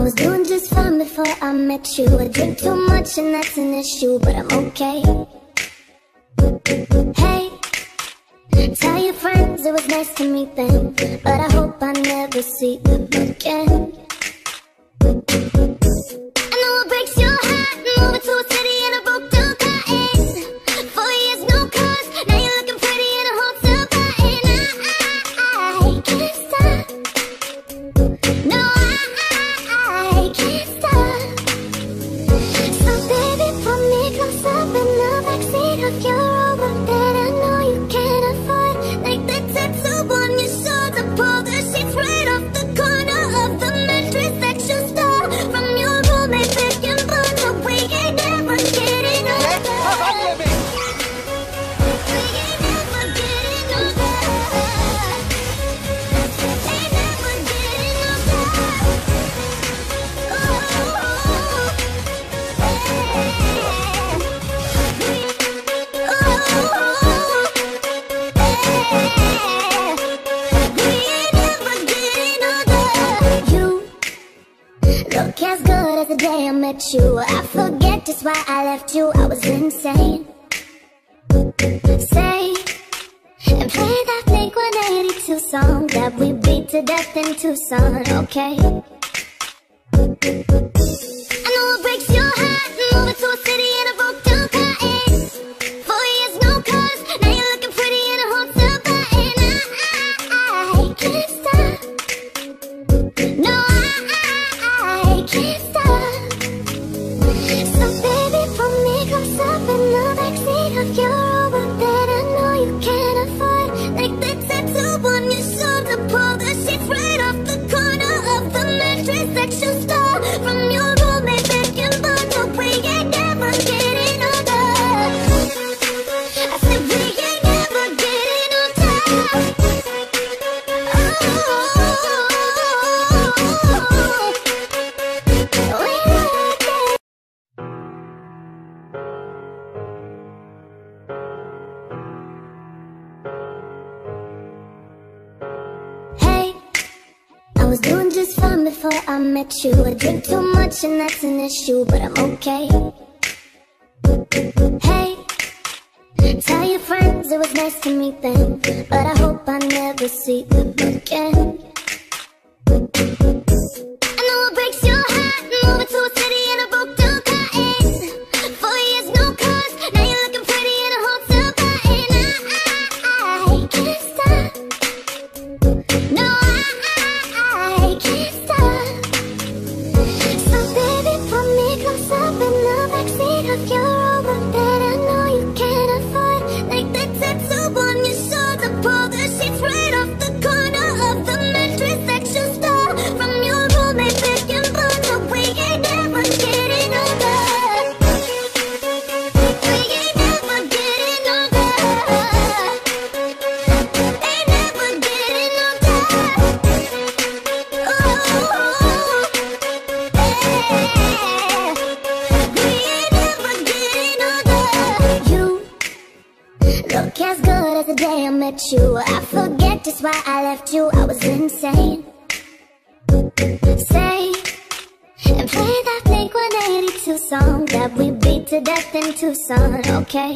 was doing just fine before I met you. I drink too much and that's an issue, but I'm okay. Hey, tell your friends it was nice to meet them, but I hope I never see them again. I know it breaks your heart, moving to a city in a broke down cottage. 4 years, no cars, now you're looking pretty in a hotel bar. And I can't stop. No, I can't stop. So baby, put me close up in the backseat of your Rover that I know you can't afford. Like the tattoo on your shoulder, pull the sheets right off the corner of the mattress that you stole from your roommate back in Bond. But we ain't never getting over. We ain't never getting over. Ain't never getting over. Look as good as the day I met you. I forget just why I left you. I was insane. Say and play that Blink-182 song that we beat to death in Tucson, okay? I know it breaks your heart, moving to a city in a broke down cottage. 4 years, no cars, now you're looking pretty in a hotel bar. And I can't stop. No, I can't stop. So baby, put me close up in the backseat of your Rover that I know you can't afford. Like the tattoo on your shoulder, pull the sheets right off the corner of the mattress that you stole from your roommate back in Bond. But we ain't never getting older. I said we ain't never getting older. Hey, I was doing just fine before I met you. I drink too much and that's an issue, but I'm okay. Hey, tell your friends it was nice to meet them, but I hope I never see them again. I know it breaks your heart, moving to a city in a broke down cottage. 4 years, no cars, now you're looking pretty in a hotel bar. And I can't stop. No, I can't stop. So baby, put me close up in the backseat of your Rover that I know you can't afford. Like the tattoo on your shoulder, pull the sheets right off the corner of the mattress that you stole from your roommate back in Bond. But we ain't never getting older. We ain't never getting older. Ain't never getting older. We ain't never getting older. You look as good as the day I met you. I forget just why I left you. I was insane. Say and play that Blink-182 song that we beat to death in Tucson, okay?